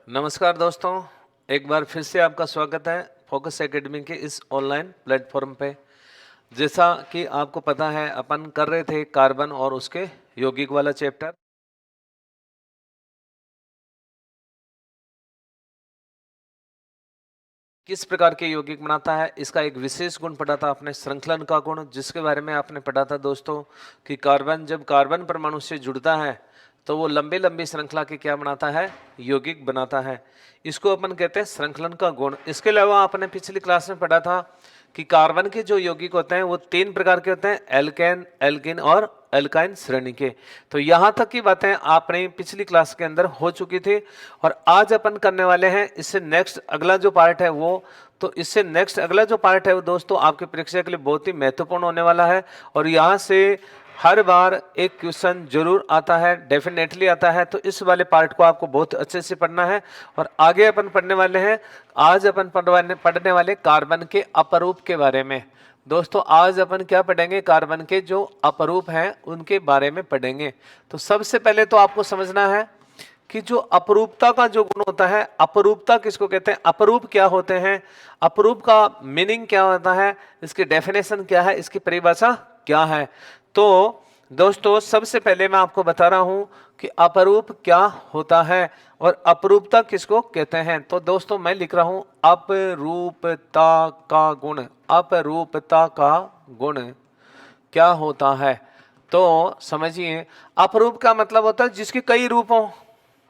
नमस्कार दोस्तों, एक बार फिर से आपका स्वागत है फोकस एकेडमी के इस ऑनलाइन प्लेटफॉर्म पे। जैसा कि आपको पता है, अपन कर रहे थे कार्बन और उसके यौगिक वाला चैप्टर। किस प्रकार के यौगिक बनाता है, इसका एक विशेष गुण पढ़ा था आपने, श्रृंखलन का गुण, जिसके बारे में आपने पढ़ा था दोस्तों कि कार्बन जब कार्बन परमाणु से जुड़ता है तो वो लंबी लंबी श्रृंखला के क्या बनाता है, यौगिक बनाता है। इसको अपन कहते हैं श्रृंखलन का गुण। इसके अलावा आपने पिछली क्लास में पढ़ा था कि कार्बन के जो यौगिक होते हैं वो 3 प्रकार के होते हैं, एल्केन, एल्किन और एल्काइन श्रेणी के। तो यहाँ तक की बातें आपने पिछली क्लास के अंदर हो चुकी थी और आज अपन करने वाले हैं इससे नेक्स्ट अगला जो पार्ट है वो। तो इससे नेक्स्ट अगला जो पार्ट है वो दोस्तों आपके परीक्षा के लिए बहुत ही महत्वपूर्ण होने वाला है और यहाँ से हर बार एक क्वेश्चन जरूर आता है, डेफिनेटली आता है। तो इस वाले पार्ट को आपको बहुत अच्छे से पढ़ना है और आगे अपन पढ़ने वाले हैं। आज अपन पढ़ने वाले कार्बन के अपरूप के बारे में। दोस्तों आज अपन क्या पढ़ेंगे, कार्बन के जो अपरूप हैं उनके बारे में पढ़ेंगे। तो सबसे पहले तो आपको समझना है कि जो अपरूपता का जो गुण होता है, अपरूपता किसको कहते हैं, अपरूप क्या होते हैं, अपरूप का मीनिंग क्या होता है, इसकी डेफिनेशन क्या है, इसकी परिभाषा क्या है। तो दोस्तों सबसे पहले मैं आपको बता रहा हूं कि अपरूप क्या होता है और अपरूपता किसको कहते हैं। तो दोस्तों मैं लिख रहा हूं अपरूपता का गुण। अपरूपता का गुण क्या होता है, तो समझिए अपरूप का मतलब होता है जिसके कई रूप हों।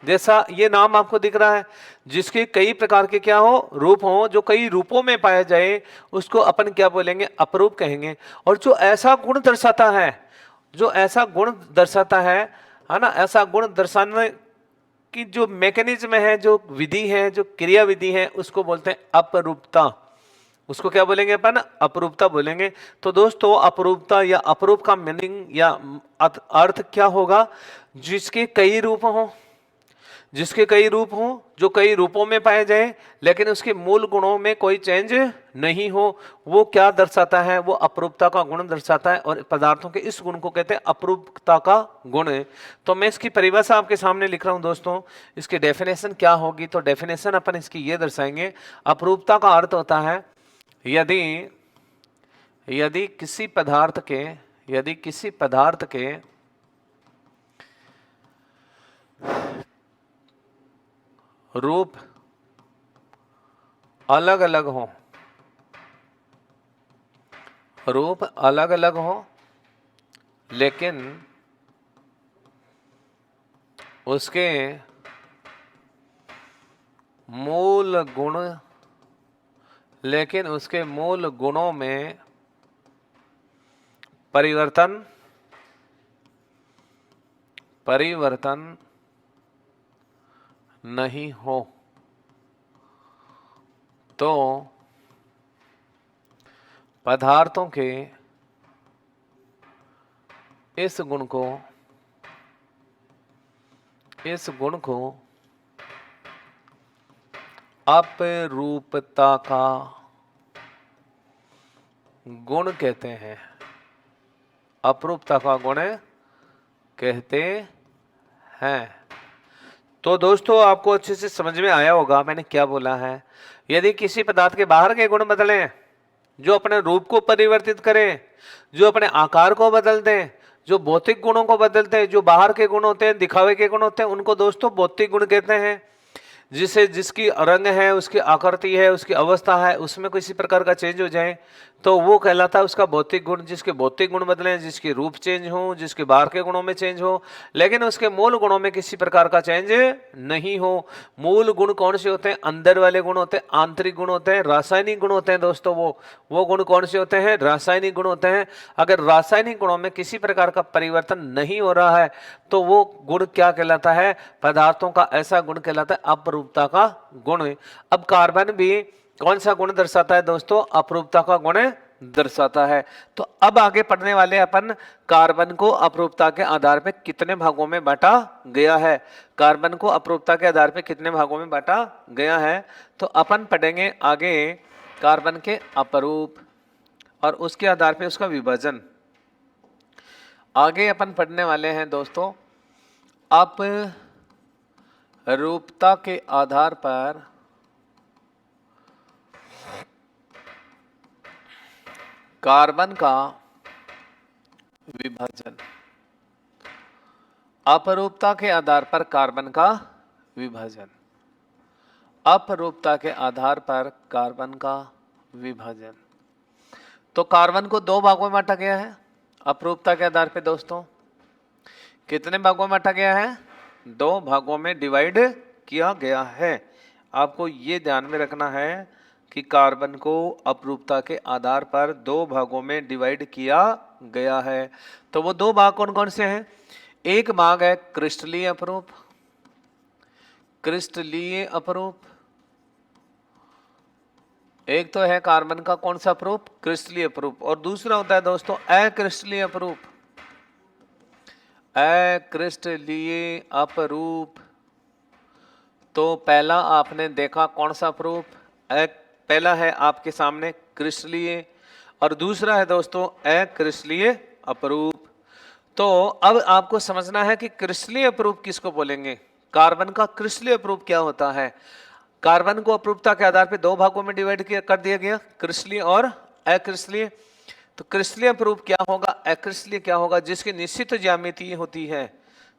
जैसा ये नाम आपको दिख रहा है, जिसके कई प्रकार के क्या हो, रूप हो, जो कई रूपों में पाया जाए उसको अपन क्या बोलेंगे, अपरूप कहेंगे। और जो ऐसा गुण दर्शाता है, जो ऐसा गुण दर्शाता है ना, ऐसा गुण दर्शाने की जो मैकेनिज्म है, जो विधि है, जो क्रिया विधि है, उसको बोलते हैं अपरूपता। उसको क्या बोलेंगे अपन, अपरूपता बोलेंगे। तो दोस्तों अपरूपता या अपरूप का मीनिंग या अर्थ क्या होगा, जिसके कई रूप हों, जिसके कई रूप हों, जो कई रूपों में पाए जाए लेकिन उसके मूल गुणों में कोई चेंज नहीं हो, वो क्या दर्शाता है, वो अपरूपता का गुण दर्शाता है। और पदार्थों के इस गुण को कहते हैं अपरूपता का गुण। तो मैं इसकी परिभाषा आपके सामने लिख रहा हूं दोस्तों। इसकी डेफिनेशन क्या होगी, तो डेफिनेशन अपन इसकी ये दर्शाएंगे। अपरूपता का अर्थ होता है यदि यदि किसी पदार्थ के यदि किसी पदार्थ के रूप अलग अलग हो, रूप अलग अलग हो, लेकिन उसके मूल गुण लेकिन उसके मूल गुणों में परिवर्तन परिवर्तन नहीं हो, तो पदार्थों के इस गुण को अपरूपता का गुण कहते हैं। अपरूपता का गुण कहते हैं। तो दोस्तों आपको अच्छे से समझ में आया होगा मैंने क्या बोला है। यदि किसी पदार्थ के बाहर के गुण बदलें, जो अपने रूप को परिवर्तित करें, जो अपने आकार को बदल दें, जो भौतिक गुणों को बदलते हैं, जो बाहर के गुण होते हैं, दिखावे के गुण होते हैं, उनको दोस्तों भौतिक गुण कहते हैं। जिसे जिसकी रंग है, उसकी आकृति है, उसकी अवस्था है, उसमें किसी प्रकार का चेंज हो जाए तो वो कहलाता है उसका भौतिक गुण। जिसके भौतिक गुण बदले, जिसके रूप चेंज हो, जिसके बाहर के गुणों में चेंज हो, लेकिन उसके मूल गुणों में किसी प्रकार का चेंज नहीं हो। मूल गुण कौन से होते हैं, अंदर वाले गुण होते हैं, आंतरिक गुण होते हैं, रासायनिक गुण होते हैं दोस्तों। वो गुण कौन से होते हैं, रासायनिक गुण होते हैं। अगर रासायनिक गुणों में किसी प्रकार का परिवर्तन नहीं हो रहा है तो वो गुण क्या कहलाता है, पदार्थों का ऐसा गुण कहलाता है अपरूपता का गुण। अब कार्बन भी कौन सा गुण दर्शाता है दोस्तों, अपरूपता का गुण दर्शाता है। तो अब आगे पढ़ने वाले अपन कार्बन को अपरूपता के आधार पर कितने भागों में बांटा गया है। कार्बन को अपरूपता के आधार पर कितने भागों में बांटा गया है, तो अपन पढ़ेंगे आगे कार्बन के अपरूप और उसके आधार पर उसका विभाजन। आगे अपन पढ़ने वाले हैं दोस्तों रूपता के आधार पर कार्बन का विभाजन, अपरूपता के आधार पर कार्बन का विभाजन, अपरूपता के आधार पर कार्बन का विभाजन। तो कार्बन को दो भागों में बांटा गया है अपरूपता के आधार पे दोस्तों। कितने भागों में बांटा गया है? दो भागों में डिवाइड किया गया है। आपको ये ध्यान में रखना है कि कार्बन को अपरूपता के आधार पर दो भागों में डिवाइड किया गया है। तो वो दो भाग कौन कौन से हैं? एक भाग है क्रिस्टलीय अपरूप, क्रिस्टलीय अपरूप। एक तो है कार्बन का कौन सा अपरूप? क्रिस्टलीय अपरूप। और दूसरा होता है दोस्तों अक्रिस्टलीय अपरूप, अक्रिस्टलीय अपरूप। तो पहला आपने देखा कौन सा अपरूप? पहला है आपके सामने क्रिस्टलीय और दूसरा है दोस्तों अक्रिस्टलीय अपरूप। तो अब आपको समझना है कि क्रिस्टलीय अपरूप किसको बोलेंगे, कार्बन का क्रिस्टलीय अपरूप क्या होता है। कार्बन को अपरूपता के आधार पर दो भागों में डिवाइड कर दिया गया, क्रिस्टलीय और अक्रिस्टलीय। तो क्रिस्टलीय अपरूप क्या होगा, अक्रिस्टलीय क्या होगा? जिसकी निश्चित ज्यामिति होती है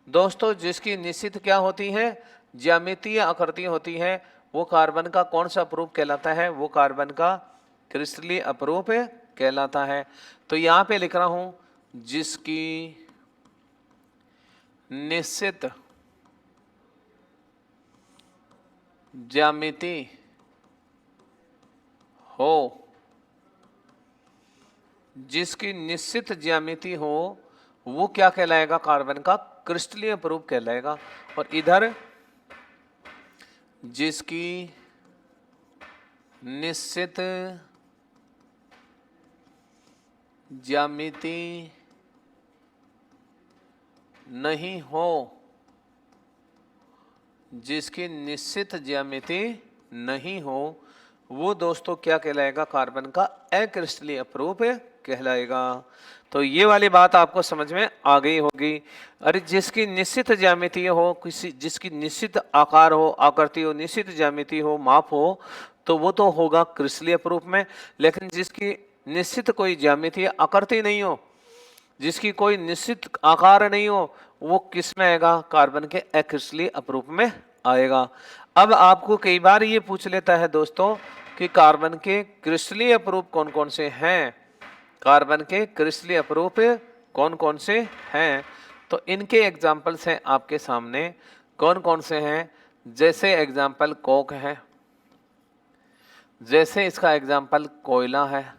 दोस्तों, जिसकी निश्चित क्या होती है? ज्यामितीय आकृति होती है, वो कार्बन का कौन सा अपरूप कहलाता है? वो कार्बन का क्रिस्टलीय अपरूप कहलाता है। तो यहां पे लिख रहा हूं जिसकी निश्चित ज्यामिति हो, जिसकी निश्चित ज्यामिति हो वो क्या कहलाएगा? कार्बन का क्रिस्टलीय अपरूप कहलाएगा। और इधर जिसकी निश्चित ज्यामिति नहीं हो, जिसकी निश्चित ज्यामिति नहीं हो वो दोस्तों क्या कहलाएगा? कार्बन का अक्रिस्टलीय अपरूप कहलाएगा। तो ये वाली बात आपको समझ में आ गई होगी। अरे जिसकी निश्चित ज्यामिति हो, किसी जिसकी निश्चित आकार हो, आकृति हो, निश्चित ज्यामिति हो, माप हो, तो वो तो होगा क्रिस्टलीय अपरूप में। लेकिन जिसकी निश्चित कोई ज्यामिति आकृति नहीं हो, जिसकी कोई निश्चित आकार नहीं हो, वो किस में आएगा? कार्बन के अक्रिस्टलीय अपरूप में आएगा। अब आपको कई बार ये पूछ लेता है दोस्तों कि कार्बन के क्रिस्टलीय अपरूप कौन कौन से हैं, कार्बन के क्रिस्टलीय अपरूप कौन कौन से हैं। तो इनके एग्जाम्पल्स हैं आपके सामने, कौन कौन से हैं। जैसे एग्जाम्पल कोक है, जैसे इसका एग्जाम्पल कोयला है,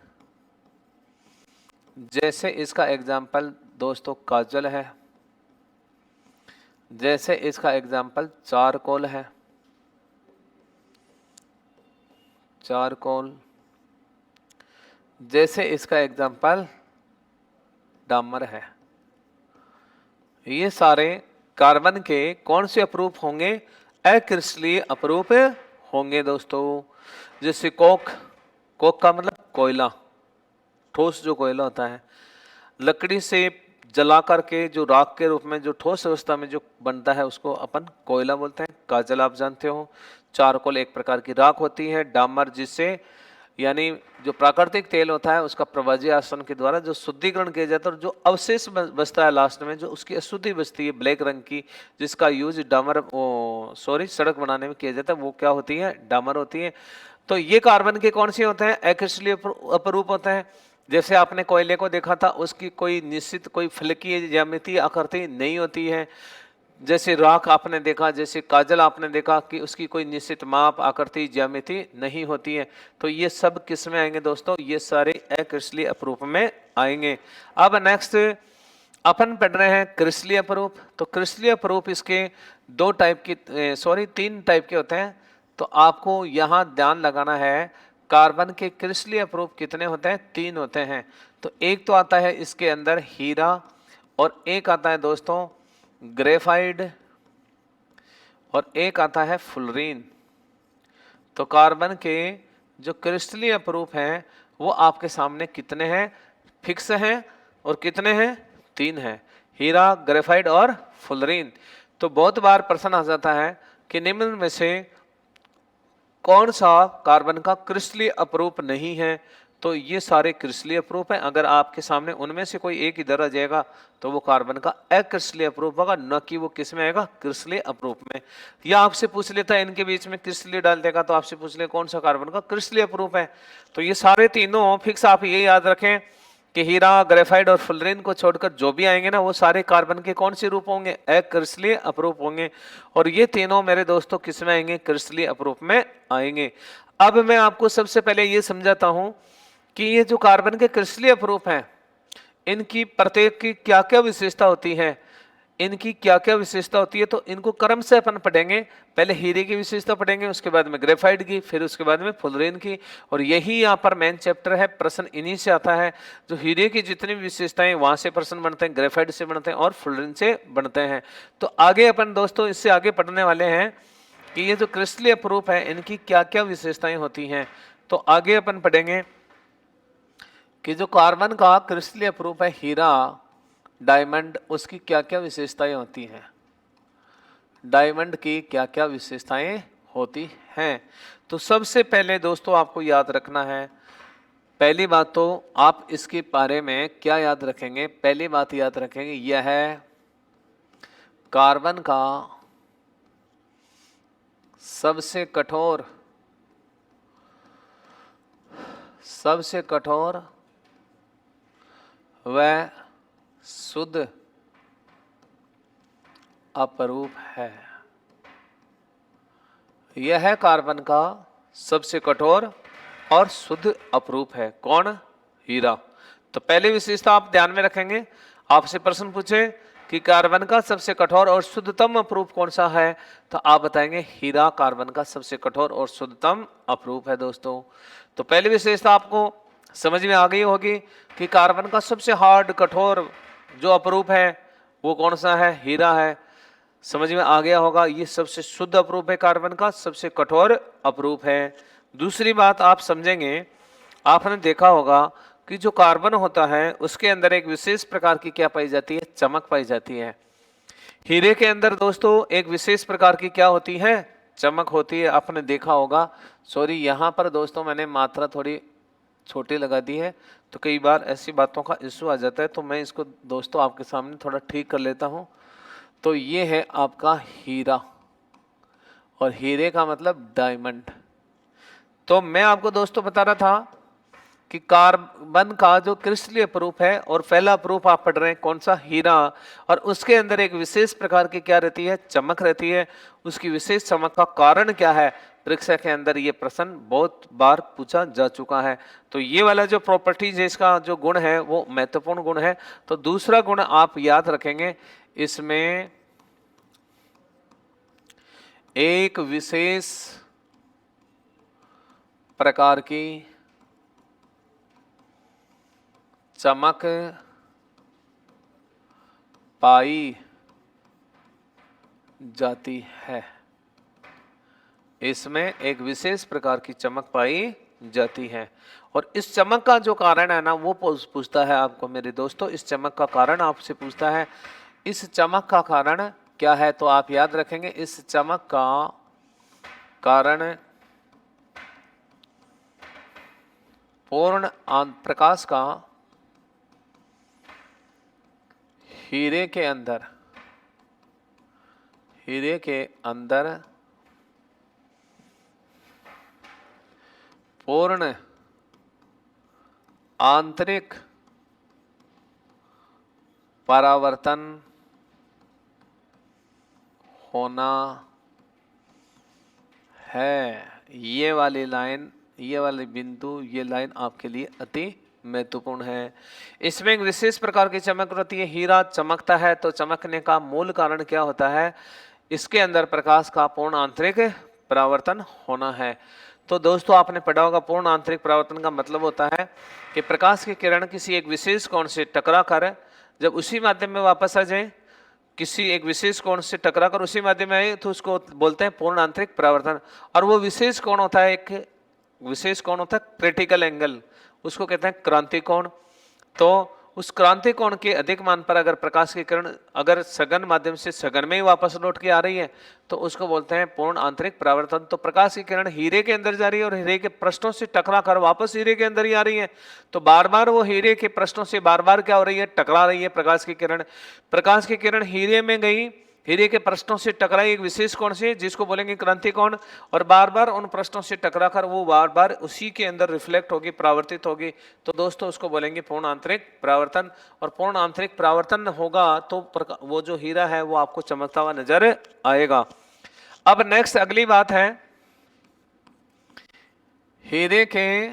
जैसे इसका एग्जाम्पल दोस्तों काजल है, जैसे इसका एग्जाम्पल चारकोल है, चारकोल, जैसे इसका एग्जाम्पल डामर है। ये सारे कार्बन के कौन से अपरूप होंगे? अक्रिस्टलीय अपरूप होंगे दोस्तों। जैसे कोक, कोक का मतलब कोयला, ठोस जो कोयला होता है, लकड़ी से जला करके जो राख के रूप में जो ठोस अवस्था में जो बनता है उसको अपन कोयला बोलते हैं। काजल आप जानते हो। चारकोल एक प्रकार की राख होती है। डामर जिससे यानी जो प्राकृतिक तेल होता है उसका प्रवाजी आसवन के द्वारा जो शुद्धिकरण किया जाता है और जो अवशेष बचता है लास्ट में, जो उसकी अशुद्धि बचती है ब्लैक रंग की, जिसका यूज डामर सड़क बनाने में किया जाता है, वो क्या होती है? डामर होती है। तो ये कार्बन के कौन से होते हैं? अक्रिस्टलीय अपरूप होते हैं। जैसे आपने कोयले को देखा था, उसकी कोई निश्चित कोई फलकीय ज्यामिति आकृति नहीं होती है। जैसे राख आपने देखा, जैसे काजल आपने देखा कि उसकी कोई निश्चित माप, आकृति, ज्यामिति नहीं होती है। तो ये सब किस में आएंगे दोस्तों? ये सारे अक्रिस्टलीय अपरूप में आएंगे। अब नेक्स्ट अपन पढ़ रहे हैं क्रिस्टलीय अपरूप। तो क्रिस्टलीय अपरूप इसके तीन टाइप के होते हैं। तो आपको यहाँ ध्यान लगाना है, कार्बन के क्रिस्टलीय अपरूप कितने होते हैं? तीन होते हैं। तो एक तो आता है इसके अंदर हीरा, और एक आता है दोस्तों ग्रेफाइट, और एक आता है फुलरीन। तो कार्बन के जो क्रिस्टलीय अपरूप हैं वो आपके सामने कितने हैं? फिक्स हैं। और कितने हैं? तीन हैं, हीरा, ग्रेफाइट और फुलरीन। तो बहुत बार प्रश्न आ जाता है कि निम्न में से कौन सा कार्बन का क्रिस्टलीय अपरूप नहीं है। तो ये सारे क्रिस्टलीय अपरूप हैं। अगर आपके सामने उनमें से कोई एक इधर आ जाएगा तो वो कार्बन का अक्रिस्टलीय अपरूप होगा, न कि वो किस में आएगा, क्रिस्टलीय अपरूप में। या आपसे पूछ लेता है इनके बीच में क्रिस्टलीय डाल देगा तो आपसे पूछ ले कौन सा कार्बन का क्रिस्टलीय अपरूप है। तो ये सारे तीनों फिक्स आप ये याद रखें कि हीरा, ग्रेफाइट और फुलरीन को छोड़कर जो भी आएंगे ना वो सारे कार्बन के कौन से रूप होंगे, अक्रिस्टलीय अपरूप होंगे। और ये तीनों मेरे दोस्तों किस में आएंगे, क्रिस्टलीय अपरूप में आएंगे। अब मैं आपको सबसे पहले ये समझाता हूं कि ये जो कार्बन के क्रिस्टलीय अपरूप हैं इनकी प्रत्येक की क्या क्या विशेषता होती है, इनकी क्या क्या विशेषता होती है। तो इनको क्रम से अपन पढ़ेंगे। पहले हीरे की विशेषता पढ़ेंगे, उसके बाद में ग्रेफाइट की, फिर उसके बाद में फुलरीन की। और यही यहाँ पर मेन चैप्टर है, प्रश्न इन्हीं से आता है। जो हीरे की जितनी भी विशेषताएं वहां से प्रश्न बनते हैं, ग्रेफाइट से बनते हैं और फुलरीन से बनते हैं। तो आगे अपन दोस्तों इससे आगे पढ़ने वाले हैं कि ये जो क्रिस्टलीय अपरूप है इनकी क्या क्या विशेषताएं होती हैं। तो आगे अपन पढ़ेंगे कि जो कार्बन का क्रिस्टलीय अपरूप है हीरा, डायमंड, उसकी क्या क्या विशेषताएं होती हैं, डायमंड की क्या क्या विशेषताएं होती हैं। तो सबसे पहले दोस्तों आपको याद रखना है, पहली बात तो आप इसके बारे में क्या याद रखेंगे, पहली बात याद रखेंगे यह है कार्बन का सबसे कठोर व शुद्ध अपरूप है। यह है कार्बन का सबसे कठोर और शुद्ध अपरूप है। कौन? हीरा। तो पहली विशेषता आप ध्यान में रखेंगे। आपसे प्रश्न पूछे कि कार्बन का सबसे कठोर और शुद्धतम अपरूप कौन सा है, तो आप बताएंगे हीरा कार्बन का सबसे कठोर और शुद्धतम अपरूप है दोस्तों। तो पहली विशेषता आपको समझ में आ गई होगी कि कार्बन का सबसे हार्ड, कठोर जो अपरूप है वो कौन सा है, हीरा है। समझ में आ गया होगा, ये सबसे शुद्ध अपरूप है, कार्बन का सबसे कठोर अपरूप है। दूसरी बात आप समझेंगे, आपने देखा होगा कि जो कार्बन होता है उसके अंदर एक विशेष प्रकार की क्या पाई जाती है, चमक पाई जाती है। हीरे के अंदर दोस्तों एक विशेष प्रकार की क्या होती है, चमक होती है। आपने देखा होगा, सॉरी यहाँ पर दोस्तों मैंने मात्रा थोड़ी छोटी लगा दी है, तो कई बार ऐसी बातों का इशू आ जाता है, तो मैं इसको दोस्तों आपके सामने थोड़ा ठीक कर लेता हूँ। तो ये है आपका हीरा, और हीरे का मतलब डायमंड। तो मैं आपको दोस्तों बता रहा था कि कार्बन का जो क्रिस्टलीय अपरूप है, और पहला अपरूप आप पढ़ रहे हैं कौन सा, हीरा, और उसके अंदर एक विशेष प्रकार की क्या रहती है, चमक रहती है। उसकी विशेष चमक का कारण क्या है, परीक्षा के अंदर ये प्रश्न बहुत बार पूछा जा चुका है। तो ये वाला जो प्रॉपर्टीज है, इसका जो गुण है वो महत्वपूर्ण गुण है। तो दूसरा गुण आप याद रखेंगे, इसमें एक विशेष प्रकार की चमक पाई जाती है। इसमें एक विशेष प्रकार की चमक पाई जाती है, और इस चमक का जो कारण है ना वो पूछता है आपको मेरे दोस्तों, इस चमक का कारण आपसे पूछता है। इस चमक का कारण क्या है, तो आप याद रखेंगे इस चमक का कारण पूर्ण प्रकाश का हीरे के अंदर पूर्ण आंतरिक परावर्तन होना है। ये वाली लाइन, ये वाली बिंदु, ये लाइन आपके लिए अति महत्वपूर्ण है। इसमें एक विशेष प्रकार की चमक रहती है। हीरा चमकता है तो चमकने का मूल कारण क्या होता है, इसके अंदर प्रकाश का पूर्ण आंतरिक परावर्तन होना है। तो दोस्तों आपने पढ़ा होगा, पूर्ण आंतरिक परावर्तन का मतलब होता है कि प्रकाश की किरण किसी एक विशेष कोण से टकरा कर जब उसी माध्यम में वापस आ जाए, किसी एक विशेष कोण से टकरा कर उसी माध्यम में आए, तो उसको बोलते हैं पूर्ण आंतरिक परावर्तन। और वो विशेष कोण होता है, एक विशेष कोण होता है क्रिटिकल एंगल, उसको कहते हैं क्रांति कोण। तो उस क्रांति कोण के अधिक मान पर अगर प्रकाश की किरण अगर सघन माध्यम से सघन में ही वापस लौट के आ रही है तो उसको बोलते हैं पूर्ण आंतरिक परावर्तन। तो प्रकाश की किरण हीरे के अंदर जा रही है और हीरे के पृष्ठों से टकरा कर वापस हीरे के अंदर ही आ रही है, तो बार बार वो हीरे के पृष्ठों से बार बार क्या हो रही है, टकरा रही है प्रकाश की किरण। प्रकाश की किरण हीरे में गई, हीरे के पृष्ठों से टकराई एक विशेष कोण से जिसको बोलेंगे क्रांति कोण, और बार बार उन पृष्ठों से टकराकर वो बार बार उसी के अंदर रिफ्लेक्ट होगी, परावर्तित होगी, तो दोस्तों उसको बोलेंगे पूर्ण आंतरिक परावर्तन। और पूर्ण आंतरिक परावर्तन होगा तो वो जो हीरा है वो आपको चमकता हुआ नजर आएगा। अब नेक्स्ट अगली बात है, हीरे के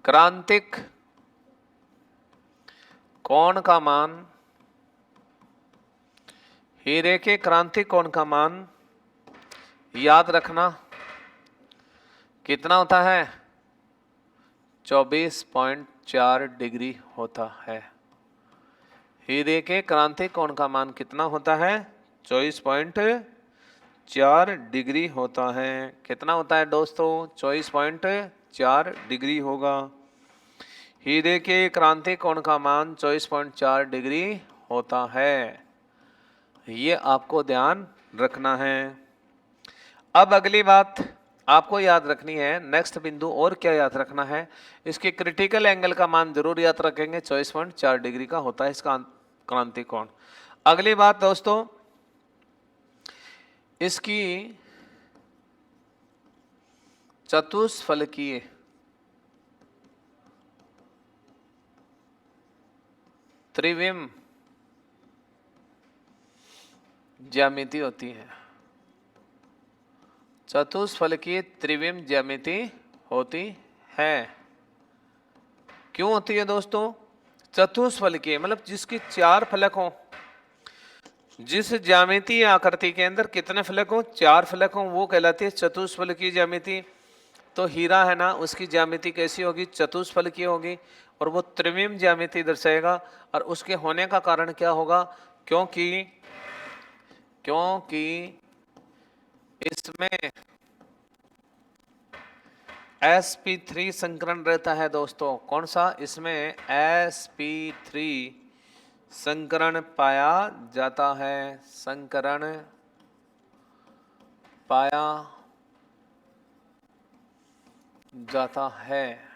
क्रांतिक कोण का मान, हीरे के क्रांतिक कोण का मान याद रखना कितना होता है, 24.4 डिग्री होता है। हीरे के क्रांतिक कोण का मान कितना होता है, 24.4 डिग्री होता है। कितना होता है दोस्तों, 24.4 डिग्री होगा। हीरे के क्रांतिक कोण का मान 24.4 डिग्री होता है, ये आपको ध्यान रखना है। अब अगली बात आपको याद रखनी है, नेक्स्ट बिंदु और क्या याद रखना है, इसके क्रिटिकल एंगल का मान जरूर याद रखेंगे, 24.4 डिग्री का होता है इसका क्रांतिक कोण। अगली बात दोस्तों, इसकी चतुष्फलकीय त्रिविम ज्यामिति होती है, चतुष्फलकीय त्रिविम ज्यामिति होती है। क्यों होती है दोस्तों, चतुष्फलकीय मतलब जिसकी 4 फलक हों, जिस ज्यामिति आकृति के अंदर कितने फलक हों, 4 फलक हों, वो कहलाती है चतुष्फलकीय ज्यामिति। तो हीरा है ना, उसकी ज्यामिति कैसी होगी, चतुष्फलकीय होगी, और वो त्रिविम ज्यामिति दर्शाएगा। और उसके होने का कारण क्या होगा, क्योंकि इसमें sp3 संकरण रहता है दोस्तों। कौन सा, इसमें sp3 संकरण पाया जाता है, संकरण पाया जाता है।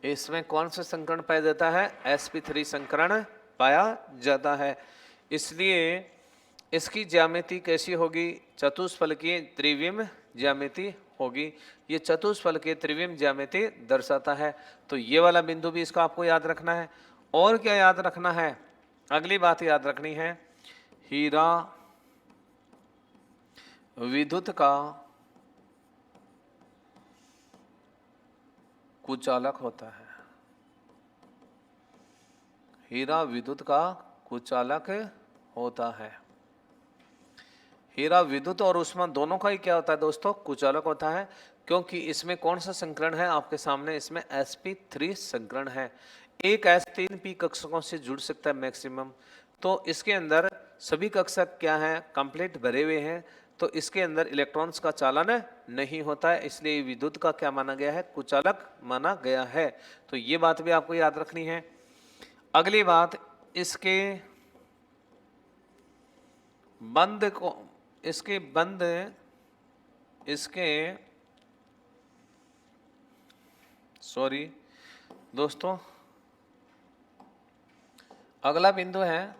इसमें कौन सा संकरण पाया जाता है, sp3 संकरण पाया जाता है। इसलिए इसकी ज्यामिति कैसी होगी, चतुष्फलकीय त्रिविम ज्यामिति होगी। ये चतुष्फलकीय त्रिविम ज्यामिति दर्शाता है। तो ये वाला बिंदु भी इसका आपको याद रखना है। और क्या याद रखना है, अगली बात याद रखनी है, हीरा विद्युत का कुचालक होता है। हीरा विद्युत का कुचालक होता है। हीरा विद्युत और ऊष्मा दोनों का ही क्या होता है दोस्तों, कुचालक होता है। क्योंकि इसमें कौन सा संकरण है आपके सामने, इसमें sp3 संकरण है। एक s3p कक्षकों से जुड़ सकता है मैक्सिमम। तो इसके अंदर सभी कक्षक क्या है, कंप्लीट भरे हुए हैं, तो इसके अंदर इलेक्ट्रॉन्स का चालन नहीं होता है, इसलिए विद्युत का क्या माना गया है, कुचालक माना गया है। तो ये बात भी आपको याद रखनी है। अगली बात, इसके बंद को, इसके बंद, इसके सॉरी दोस्तों, अगला बिंदु है,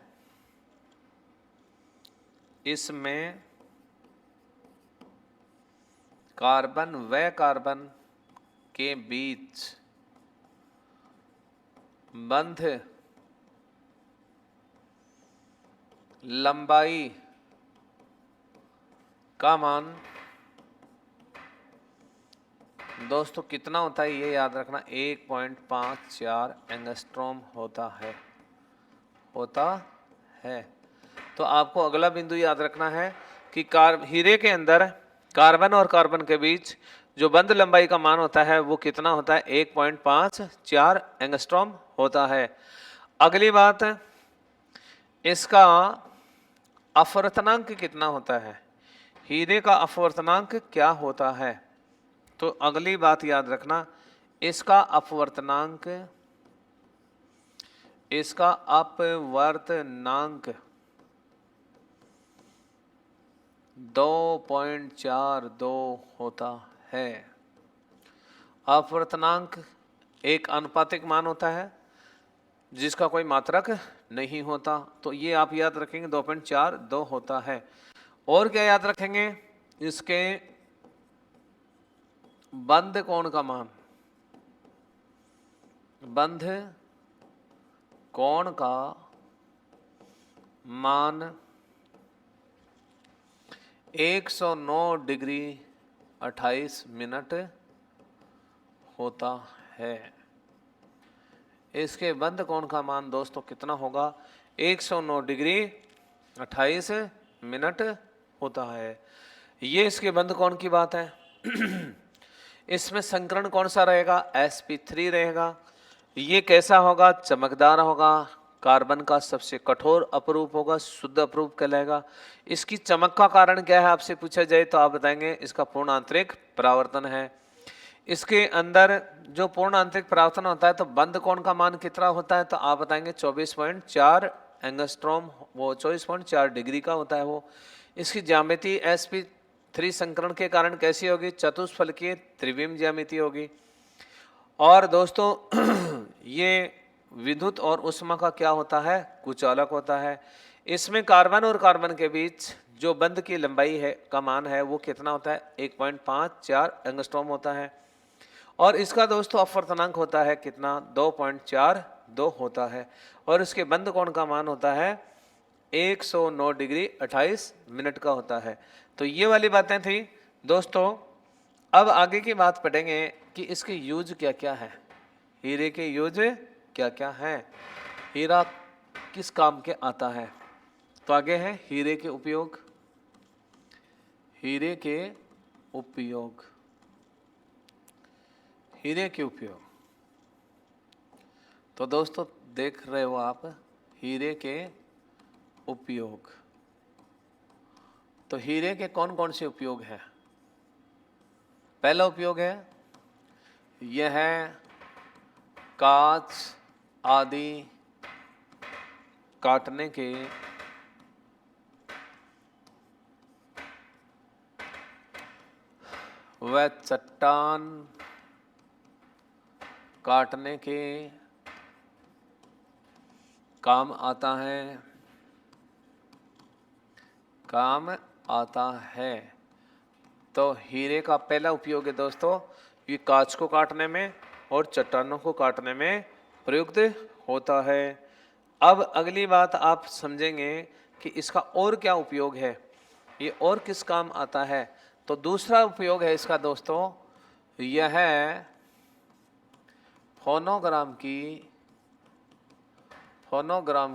इसमें कार्बन व कार्बन के बीच बंध लंबाई का मान दोस्तों कितना होता है, ये याद रखना, 1.54 एंगस्ट्रॉम होता है। तो आपको अगला बिंदु याद रखना है कि हीरे के अंदर कार्बन और कार्बन के बीच जो बंध लंबाई का मान होता है वो कितना होता है, 1.54 एंगस्ट्रॉम होता है। अगली बात, इसका अपवर्तनांक कितना होता है, हीरे का अपवर्तनांक क्या होता है। तो अगली बात याद रखना, इसका अपवर्तनांक 2.42 होता है। अपवर्तनांक एक आनुपातिक मान होता है जिसका कोई मात्रक नहीं होता, तो ये आप याद रखेंगे 2.42 होता है। और क्या याद रखेंगे, इसके बंध कोण का मान, बंध कोण का मान 109 डिग्री 28 मिनट होता है। इसके बंध कोण का मान दोस्तों कितना होगा, 109 डिग्री 28 मिनट होता है। ये इसके बंध कोण की बात है। इसमें संकरण कौन सा रहेगा, sp3 रहेगा। ये कैसा होगा, चमकदार होगा, कार्बन का सबसे कठोर अपरूप होगा, शुद्ध अपरूप कहलाएगा। इसकी चमक का कारण क्या है आपसे पूछा जाए तो आप बताएंगे इसका पूर्ण आंतरिक परावर्तन है। इसके अंदर जो पूर्ण आंतरिक परावर्तन होता है तो बंध कोण का मान कितना होता है, तो आप बताएंगे 24.4 एंगस्ट्रॉम, वो 24.4 डिग्री का होता है वो। इसकी ज्यामिति sp3 संकरण के कारण कैसी होगी, चतुष्फलकीय त्रिविम ज्यामिति होगी। और दोस्तों ये विद्युत और उष्मा का क्या होता है, कुचालक होता है। इसमें कार्बन और कार्बन के बीच जो बंध की लंबाई है का मान है वो कितना होता है, 1.54 एंगस्ट्रॉम होता है। और इसका दोस्तों अपवर्तनांक होता है कितना, 2.42 होता है। और इसके बंध कोण का मान होता है 109 डिग्री 28 मिनट का होता है। तो ये वाली बातें थी दोस्तों। अब आगे की बात पढ़ेंगे कि इसके यूज क्या क्या है, हीरे के यूज क्या क्या है, हीरा किस काम के आता है। तो आगे है हीरे के उपयोग, हीरे के उपयोग, हीरे के उपयोग। तो दोस्तों देख रहे हो आप हीरे के उपयोग। तो हीरे के कौन कौन से उपयोग हैं। पहला उपयोग है यह कांच आदि काटने के व चट्टान काटने के काम आता है, काम आता है। तो हीरे का पहला उपयोग है दोस्तों, ये कांच को काटने में और चट्टानों को काटने में प्रयुक्त होता है। अब अगली बात आप समझेंगे कि इसका और क्या उपयोग है, ये और किस काम आता है। तो दूसरा उपयोग है इसका दोस्तों, यह फोनोग्राम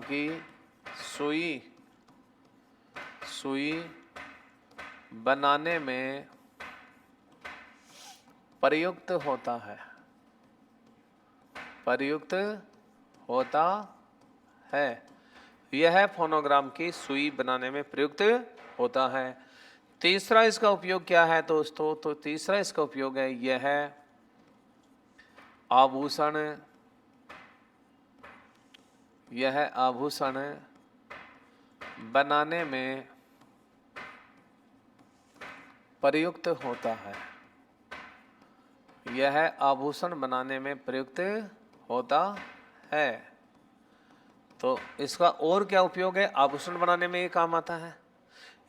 की सुई बनाने में प्रयुक्त होता है, प्रयुक्त होता है। यह फोनोग्राम की सुई बनाने में प्रयुक्त होता है। तीसरा इसका उपयोग क्या है दोस्तों, तो तीसरा इसका उपयोग है यह आभूषण, यह आभूषण बनाने में प्रयुक्त होता है, यह आभूषण बनाने में प्रयुक्त होता है। तो इसका और क्या उपयोग है, आभूषण बनाने में ये काम आता है।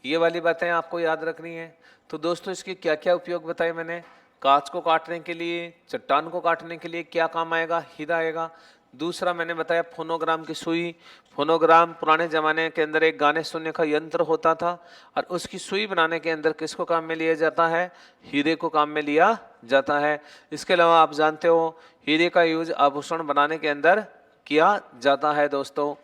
ये वाली बातें आपको याद रखनी है। तो दोस्तों इसके क्या क्या उपयोग बताए मैंने, कांच को काटने के लिए, चट्टान को काटने के लिए क्या काम आएगा, हीरा आएगा। दूसरा मैंने बताया फोनोग्राम की सुई, फोनोग्राम पुराने जमाने के अंदर एक गाने सुनने का यंत्र होता था और उसकी सुई बनाने के अंदर किसको काम में लिया जाता है, हीरे को काम में लिया जाता है। इसके अलावा आप जानते हो हीरे का यूज आभूषण बनाने के अंदर किया जाता है दोस्तों।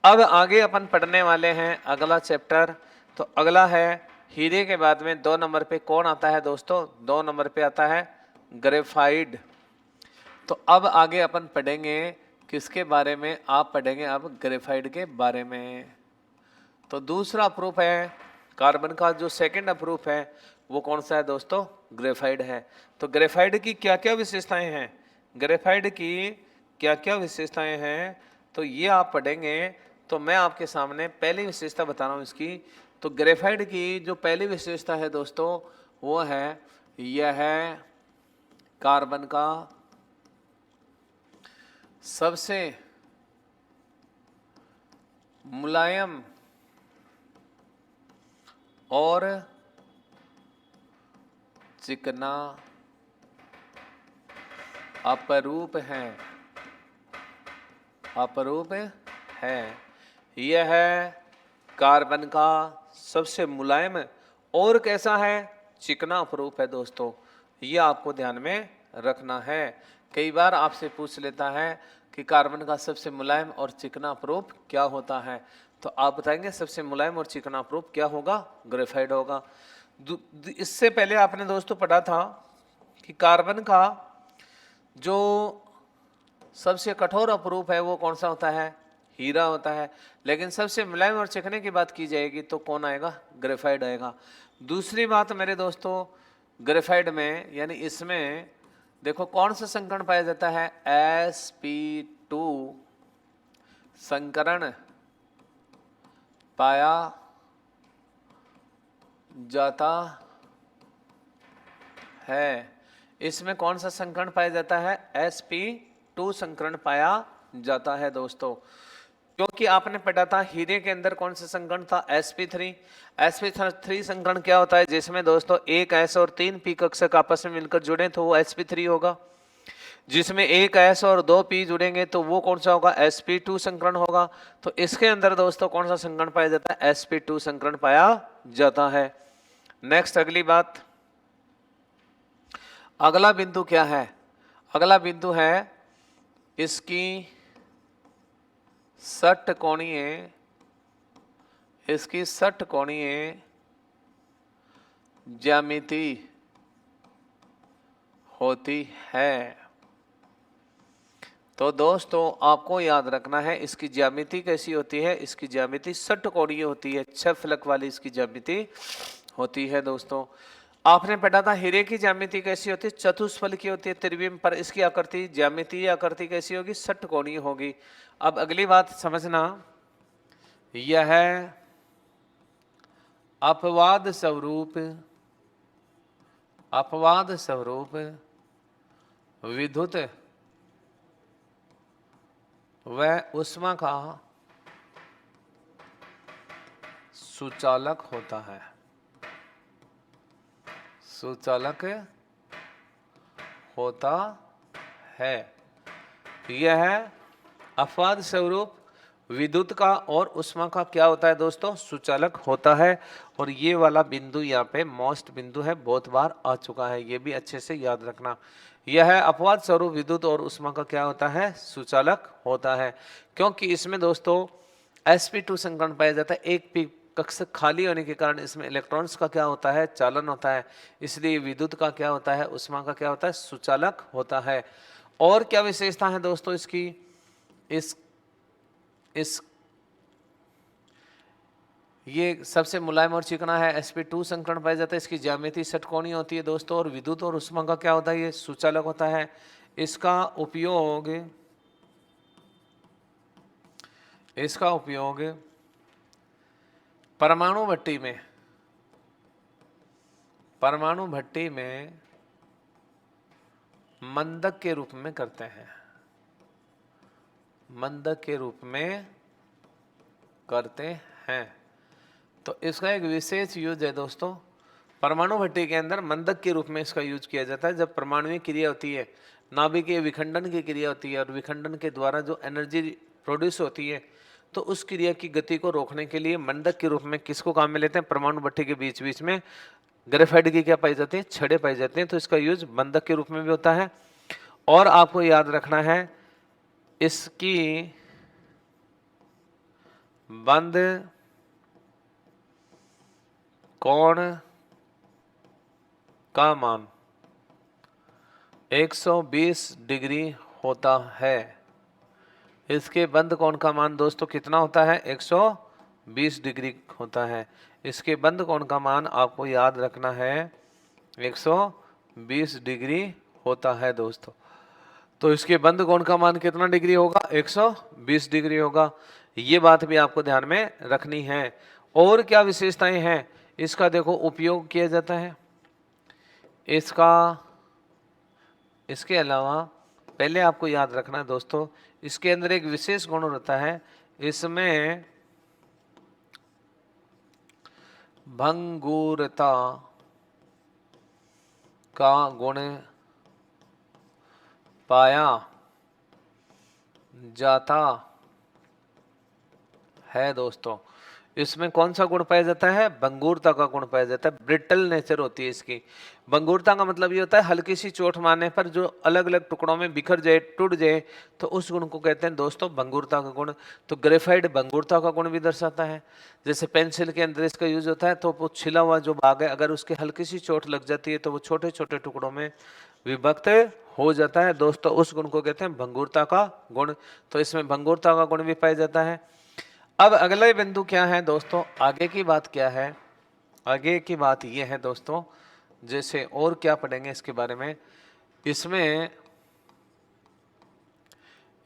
अब आगे अपन पढ़ने वाले हैं अगला चैप्टर। तो अगला है हीरे के बाद में 2 नंबर पे कौन आता है दोस्तों, 2 नंबर पे आता है ग्रेफाइट। तो अब आगे अपन पढ़ेंगे किसके बारे में, आप पढ़ेंगे अब ग्रेफाइट के बारे में। तो दूसरा अप्रूफ है कार्बन का, जो सेकंड अप्रूफ है वो कौन सा है दोस्तों, ग्रेफाइट है। तो ग्रेफाइट की क्या क्या विशेषताएं हैं, ग्रेफाइट की क्या क्या विशेषताएं हैं, तो ये आप पढ़ेंगे। तो मैं आपके सामने पहली विशेषता बता रहा हूं इसकी। तो ग्रेफाइट की जो पहली विशेषता है दोस्तों, वो है यह है कार्बन का सबसे मुलायम और चिकना अपरूप है। अपरूप है। यह है कार्बन का सबसे मुलायम और कैसा है, चिकना अपरूप है दोस्तों। यह आपको ध्यान में रखना है। कई बार आपसे पूछ लेता है कि कार्बन का सबसे मुलायम और चिकना अपरूप क्या होता है, तो आप बताएंगे सबसे मुलायम और चिकना अपरूप क्या होगा, ग्रेफाइट होगा। इससे पहले आपने दोस्तों पढ़ा था कि कार्बन का जो सबसे कठोर अपरूप है वो कौन सा होता है, हीरा होता है। लेकिन सबसे मुलायम और चिकने की बात की जाएगी तो कौन आएगा, ग्रेफाइट आएगा। दूसरी बात मेरे दोस्तों, ग्रेफाइट में यानी इसमें देखो कौन सा संकरण पाया जाता है, sp2 संकरण पाया जाता है। इसमें कौन सा संकरण पाया जाता है, sp2 संकरण पाया जाता है दोस्तों। क्योंकि आपने पढ़ा था हीरे के अंदर कौन सा संकरण था, sp3। sp3 संकरण क्या होता है, जिसमें दोस्तों एक s और 3 p कक्षक आपस में मिलकर जुड़े तो वो sp3 होगा। जिसमें एक s और 2 p जुड़ेंगे तो वो कौन सा होगा, sp2 संकरण होगा। तो इसके अंदर दोस्तों कौन सा संकरण पाया जाता है, sp2 संकरण पाया जाता है। नेक्स्ट अगली बात, अगला बिंदु क्या है, अगला बिंदु है इसकी षटकोणीय, इसकी षटकोणीय ज्यामिति होती है। तो दोस्तों आपको याद रखना है इसकी ज्यामिति कैसी होती है, इसकी ज्यामिति षटकोणीय होती है, 6 फलक वाली इसकी ज्यामिति होती है दोस्तों। आपने पढ़ा था हीरे की ज्यामिति कैसी होती है, चतुष्फल की होती है त्रिविम, पर इसकी आकृति ज्यामिति आकृति कैसी होगी, षटकोणीय होगी। अब अगली बात समझना, यह अपवाद स्वरूप, अपवाद स्वरूप विद्युत व ऊष्मा का सुचालक होता है। सुचालक होता है। यह अपवाद स्वरूप विद्युत का और ऊष्मा का क्या होता है दोस्तों, सुचालक होता है। और ये वाला बिंदु यहाँ पे मोस्ट बिंदु है, बहुत बार आ चुका है, ये भी अच्छे से याद रखना। यह अपवाद स्वरूप विद्युत और ऊष्मा का क्या होता है, सुचालक होता है। क्योंकि इसमें दोस्तों sp2 संकरण पाया जाता है, एक p कक्षक खाली होने के कारण इसमें इलेक्ट्रॉन्स का क्या होता है, चालन होता है। इसलिए विद्युत का क्या होता है, ऊष्मा का क्या होता है, सुचालक होता है। और क्या विशेषता है दोस्तों इसकी, इस ये सबसे मुलायम और चिकना है, sp2 संकरण पाया जाता है, इसकी ज्यामिति षटकोणीय होती है दोस्तों। और विद्युत और ऊष्मा का क्या होता है, ये सुचालक होता है। इसका उपयोग, इसका उपयोग परमाणु भट्टी में, परमाणु भट्टी में मंदक के रूप में करते हैं, मंदक के रूप में करते हैं। तो इसका एक विशेष यूज है दोस्तों, परमाणु भट्टी के अंदर मंदक के रूप में इसका यूज किया जाता है। जब परमाणुीय क्रिया होती है, नाभिकीय विखंडन की क्रिया होती है, और विखंडन के द्वारा जो एनर्जी प्रोड्यूस होती है, तो उस क्रिया की गति को रोकने के लिए मंदक के रूप में किसको काम में लेते हैं, परमाणु भट्टी के बीच बीच में ग्रेफाइट की क्या पाई जाती है, छड़े पाई जाते हैं। तो इसका यूज मंदक के रूप में भी होता है। और आपको याद रखना है इसकी बंद कोण का मान 120 डिग्री होता है। इसके बंद कोण का मान दोस्तों कितना होता है, 120 डिग्री होता है। इसके बंद कोण का मान आपको याद रखना है 120 डिग्री होता है दोस्तों। तो इसके बंद कोण का मान कितना डिग्री होगा? 120 डिग्री होगा। ये बात भी आपको ध्यान में रखनी है। और क्या विशेषताएं हैं इसका? देखो, उपयोग किया जाता है इसका। इसके अलावा पहले आपको याद रखना है दोस्तों, इसके अंदर एक विशेष गुण होता है, इसमें भंगुरता का गुण पाया जाता है दोस्तों। इसमें कौन सा गुण पाया जाता है? भंगुरता का गुण पाया जाता है। ब्रिटल नेचर होती है इसकी। भंगुरता का मतलब ये होता है हल्की सी चोट मारने पर जो अलग अलग टुकड़ों में बिखर जाए, टूट जाए, तो उस गुण को कहते हैं दोस्तों भंगुरता का गुण। तो ग्रेफाइट भंगुरता का गुण भी दर्शाता है। जैसे पेंसिल के अंदर इसका यूज होता है, तो वो छिला हुआ जो भाग है, अगर उसके हल्की सी चोट लग जाती है तो वो छोटे छोटे टुकड़ों में विभक्त हो जाता है दोस्तों। उस गुण को कहते हैं भंगुरता का गुण। तो इसमें भंगुरता का गुण भी पाया जाता है। अब अगला बिंदु क्या है दोस्तों? आगे की बात क्या है? आगे की बात यह है दोस्तों, जैसे और क्या पढ़ेंगे इसके बारे में, इसमें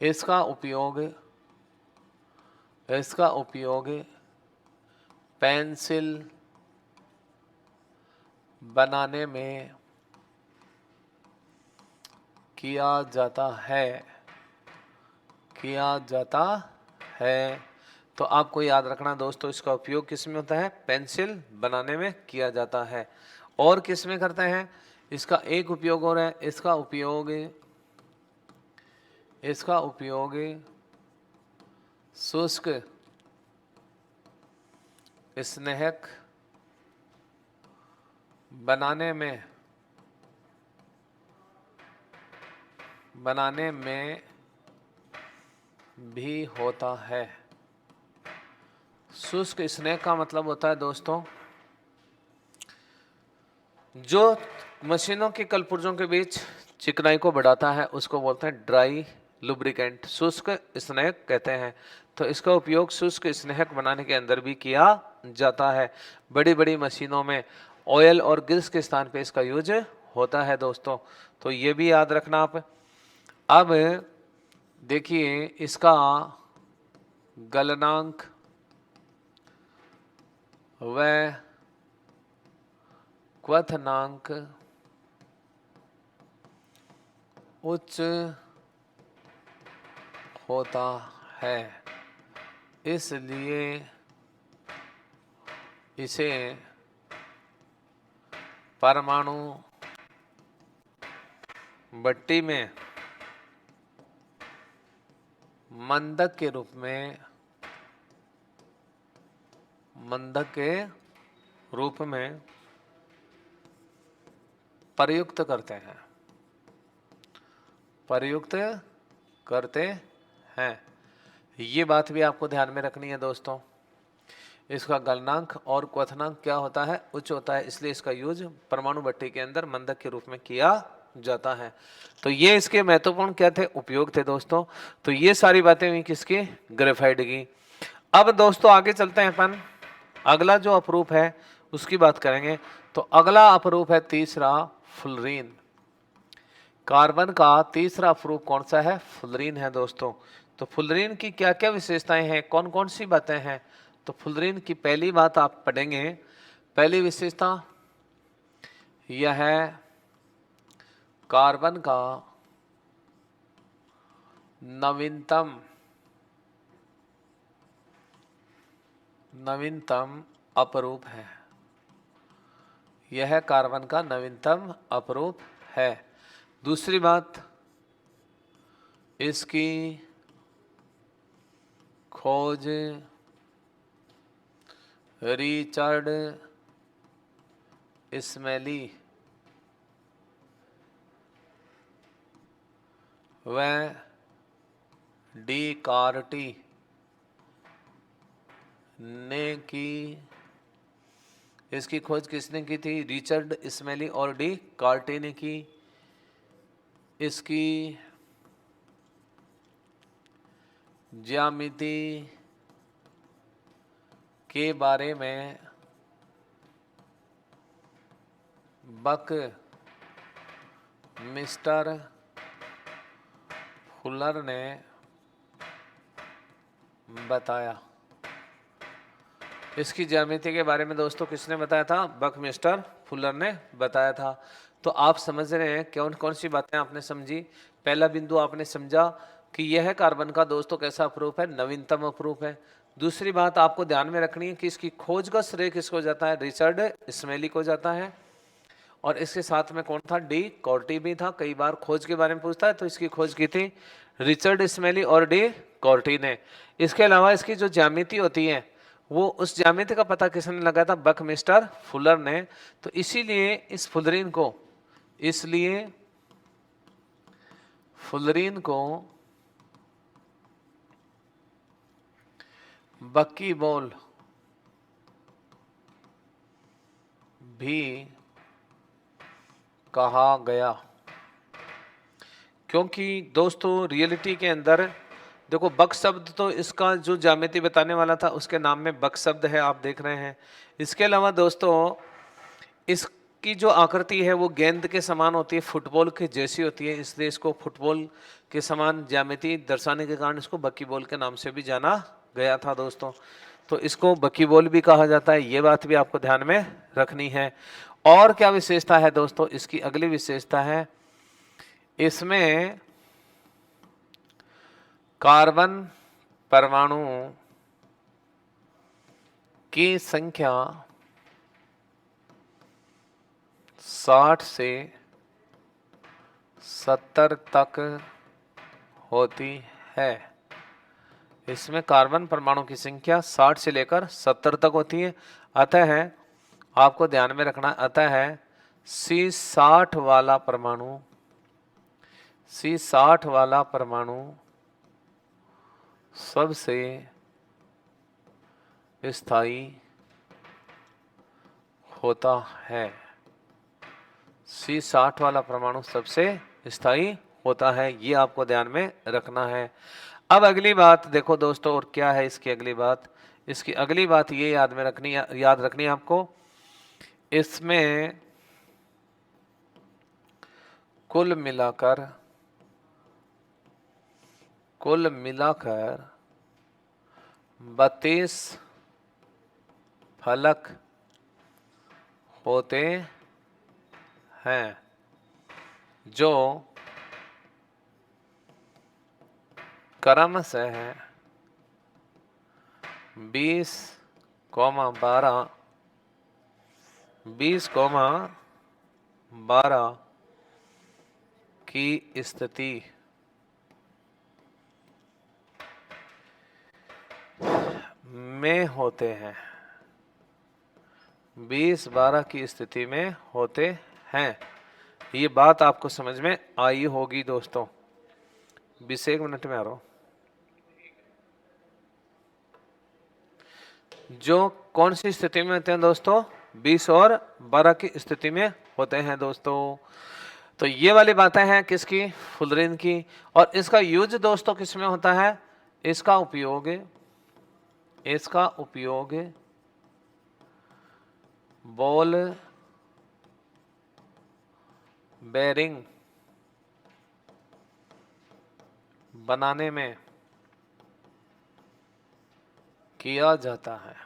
इसका उपयोग पेंसिल बनाने में किया जाता है। तो आपको याद रखना दोस्तों, इसका उपयोग किस में होता है? पेंसिल बनाने में किया जाता है। और किस में करते हैं? इसका एक उपयोग और है, इसका उपयोग शुष्क स्नेहक बनाने में भी होता है। शुष्क स्नेहक का मतलब होता है दोस्तों, जो मशीनों के कलपुर्जों के बीच चिकनाई को बढ़ाता है उसको बोलते हैं ड्राई लुब्रिकेंट, शुष्क स्नेहक कहते हैं। तो इसका उपयोग शुष्क स्नेहक बनाने के अंदर भी किया जाता है। बड़ी बड़ी मशीनों में ऑयल और ग्रीस के स्थान पे इसका यूज होता है दोस्तों। तो ये भी याद रखना आप। अब देखिए, इसका गलनांक व क्वथनांक उच्च होता है, इसलिए इसे परमाणु भट्टी में मंदक के रूप में प्रयुक्त करते हैं। ये बात भी आपको ध्यान में रखनी है दोस्तों। इसका गलनांक और क्वथनांक क्या होता है? उच्च होता है, इसलिए इसका यूज परमाणु भट्टी के अंदर मंदक के रूप में किया जाता है। तो ये इसके महत्वपूर्ण क्या थे? उपयोग थे दोस्तों। तो ये सारी बातें हुई किसकी? ग्रेफाइट की। अब दोस्तों आगे चलते हैं अपन, अगला जो अपरूप है उसकी बात करेंगे। तो अगला अपरूप है तीसरा, फ्लोरीन। कार्बन का तीसरा अपरूप कौन सा है? फ्लोरीन है दोस्तों। तो फ्लोरीन की क्या क्या विशेषताएं हैं, कौन कौन सी बातें हैं? तो फ्लोरीन की पहली बात आप पढ़ेंगे, पहली विशेषता यह है कार्बन का नवीनतम अपरूप है। यह कार्बन का नवीनतम अपरूप है। दूसरी बात, इसकी खोज रिचर्ड स्मेली व डी कार्टी ने की। इसकी खोज किसने की थी? रिचर्ड स्मेली और डी कार्टी ने की। इसकी ज्यामिति के बारे में बक मिस्टर फुलर ने बताया। इसकी ज्यामिति के बारे में दोस्तों किसने बताया था? बकमिस्टर फुलर ने बताया था। तो आप समझ रहे हैं कौन कौन सी बातें आपने समझी। पहला बिंदु आपने समझा कि यह कार्बन का दोस्तों कैसा अप्रूप है? नवीनतम अप्रूप है। दूसरी बात आपको ध्यान में रखनी है कि इसकी खोज का श्रेय किसको जाता है? रिचर्ड स्मेली को जाता है। और इसके साथ में कौन था? डी कॉर्टी भी था। कई बार खोज के बारे में पूछता है तो इसकी खोज की थी रिचर्ड स्मेली और डी कॉर्टी ने। इसके अलावा इसकी जो ज्यामिति होती है वो उस ज्यामिति का पता किसने लगाया था? बकमिस्टर फुलर ने। तो इसीलिए इस फुलरीन को बकीबोल भी कहा गया, क्योंकि दोस्तों रियलिटी के अंदर देखो बक शब्द तो इसका जो ज्यामिति बताने वाला था उसके नाम में बक शब्द है, आप देख रहे हैं। इसके अलावा दोस्तों इसकी जो आकृति है वो गेंद के समान होती है, फुटबॉल के जैसी होती है, इसलिए इसको फुटबॉल के समान ज्यामिति दर्शाने के कारण इसको बकीबॉल के नाम से भी जाना गया था दोस्तों। तो इसको बकीबॉल भी कहा जाता है, ये बात भी आपको ध्यान में रखनी है। और क्या विशेषता है दोस्तों? इसकी अगली विशेषता है इसमें कार्बन परमाणु की संख्या 60 से 70 तक होती है। इसमें कार्बन परमाणु की संख्या 60 से लेकर 70 तक होती है। अतः है आपको ध्यान में रखना, अतः है C60 वाला परमाणु सबसे स्थायी होता है। C60 वाला परमाणु सबसे स्थायी होता है, ये आपको ध्यान में रखना है। अब अगली बात देखो दोस्तों, और क्या है इसकी अगली बात? इसकी अगली बात ये याद रखनी है आपको, इसमें कुल मिलाकर 32 फलक होते हैं, जो क्रमशः 20,12 की स्थिति में होते हैं। 20-12 की स्थिति में होते हैं। ये बात आपको समझ में आई होगी दोस्तों। 21 मिनट में आ रहा हूं। जो कौन सी स्थिति में होते हैं दोस्तों? 20 और 12 की स्थिति में होते हैं दोस्तों। तो ये वाली बातें हैं किसकी? फुलरीन की। और इसका यूज दोस्तों किस में होता है? इसका उपयोग बॉल बेरिंग बनाने में किया जाता है।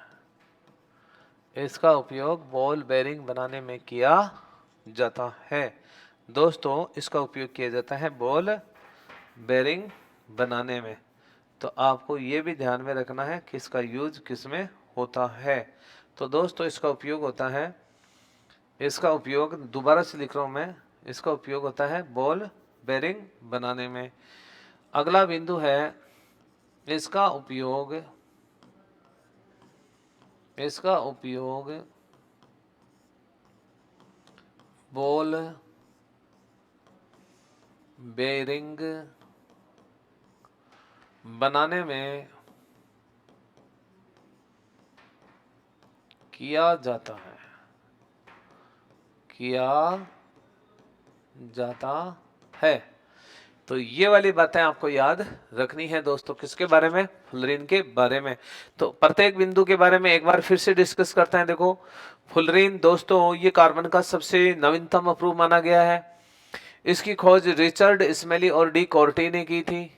इसका उपयोग बॉल बेरिंग बनाने में किया जाता है दोस्तों। इसका उपयोग किया जाता है बॉल बेरिंग बनाने में। तो आपको ये भी ध्यान में रखना है कि इसका यूज किस में होता है। तो दोस्तों इसका उपयोग होता है, इसका उपयोग दोबारा से लिख रहा हूं मैं, इसका उपयोग होता है बॉल बेरिंग बनाने में। अगला बिंदु है इसका उपयोग बॉल बेरिंग बनाने में किया जाता है। तो ये वाली बातें आपको याद रखनी है दोस्तों। किसके बारे में? फुलरीन के बारे में। तो प्रत्येक बिंदु के बारे में एक बार फिर से डिस्कस करते हैं। देखो फुलरीन दोस्तों ये कार्बन का सबसे नवीनतम अप्रूव माना गया है। इसकी खोज रिचर्ड स्मेली और डी कॉर्टी ने की थी।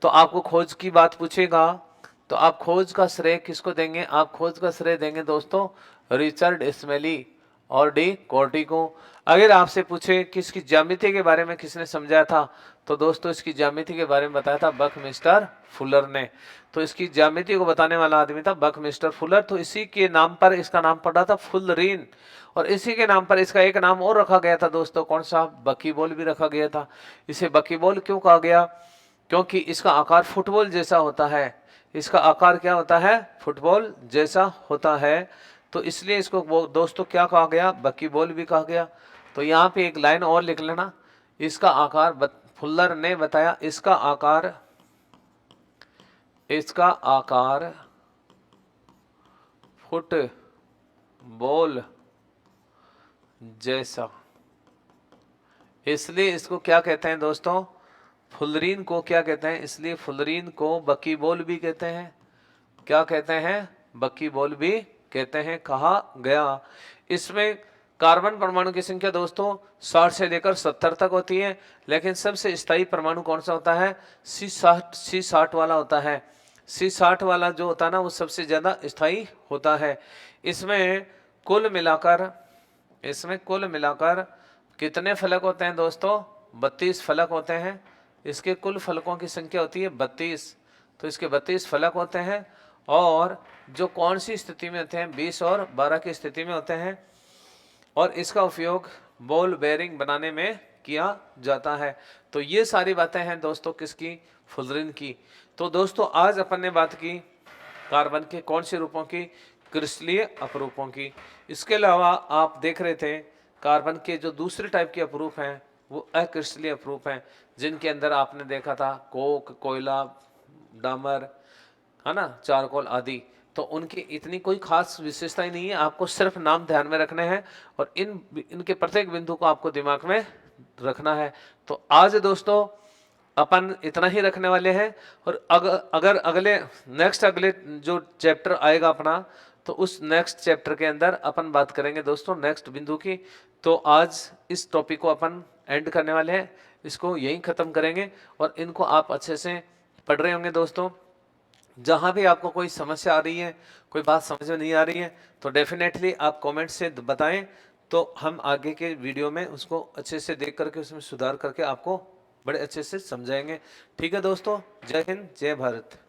तो आपको खोज की बात पूछेगा तो आप खोज का श्रेय किसको देंगे? आप खोज का श्रेय देंगे दोस्तों रिचर्ड स्मेली और डी कॉर्टी को। अगर आपसे पूछे कि इसकी ज्यामिति के बारे में किसने समझाया था, तो दोस्तों इसकी ज्यामिति के बारे में बताया था बकमिस्टर फुलर ने। तो इसकी ज्यामिति को बताने वाला आदमी था बकमिस्टर फुलर। तो इसी के नाम पर इसका नाम पड़ा था फुलरीन, और इसी के नाम पर इसका एक नाम और रखा गया था दोस्तों, कौन सा? बकीबॉल भी रखा गया था। इसे बकीबॉल क्यों कहा गया? क्योंकि इसका आकार फुटबॉल जैसा होता है। इसका आकार क्या होता है? फुटबॉल जैसा होता है। तो इसलिए इसको वो दोस्तों क्या कहा गया? बकीबॉल भी कहा गया। तो यहाँ पे एक लाइन और लिख लेना, इसका आकार फुल्लर ने बताया इसका आकार फुटबॉल जैसा, इसलिए इसको क्या कहते हैं दोस्तों? फुलरीन को क्या कहते हैं? इसलिए फुलरीन को बकीबॉल भी कहते हैं। क्या कहते हैं? बकीबॉल भी कहते हैं, कहा गया। इसमें कार्बन परमाणु की संख्या दोस्तों 60 से लेकर 70 तक होती है, लेकिन सबसे स्थायी परमाणु कौन सा होता है? C60 वाला होता है। C60 वाला जो होता है ना, वो सबसे ज्यादा स्थायी होता है। इसमें कुल मिलाकर कितने फलक होते हैं दोस्तों? 32 फलक होते हैं। इसके कुल फलकों की संख्या होती है 32। तो इसके 32 फलक होते हैं, और जो कौन सी स्थिति में होते हैं? 20 और 12 की स्थिति में होते हैं, और इसका उपयोग बॉल बेयरिंग बनाने में किया जाता है। तो ये सारी बातें हैं दोस्तों किसकी? फुलरीन की। तो दोस्तों आज अपन ने बात की कार्बन के कौन से रूपों की? क्रिस्टलीय अपरूपों की। इसके अलावा आप देख रहे थे कार्बन के जो दूसरे टाइप के अपरूप हैं वो अक्रिस्टलीय अपरूप हैं, जिनके अंदर आपने देखा था कोक, कोयला, डामर, है ना, चारकोल आदि। तो उनकी इतनी कोई खास विशेषताएं नहीं है, आपको सिर्फ नाम ध्यान में रखने हैं और इनके प्रत्येक बिंदु को आपको दिमाग में रखना है। तो आज दोस्तों अपन इतना ही रखने वाले हैं, और अगर अगले जो चैप्टर आएगा अपना, तो उस नेक्स्ट चैप्टर के अंदर अपन बात करेंगे दोस्तों नेक्स्ट बिंदु की। तो आज इस टॉपिक को अपन एंड करने वाले हैं, इसको यहीं खत्म करेंगे, और इनको आप अच्छे से पढ़ रहे होंगे दोस्तों। जहां भी आपको कोई समस्या आ रही है, कोई बात समझ में नहीं आ रही है, तो डेफिनेटली आप कमेंट से बताएं, तो हम आगे के वीडियो में उसको अच्छे से देख करके उसमें सुधार करके आपको बड़े अच्छे से समझाएंगे। ठीक है दोस्तों, जय हिंद, जय भारत।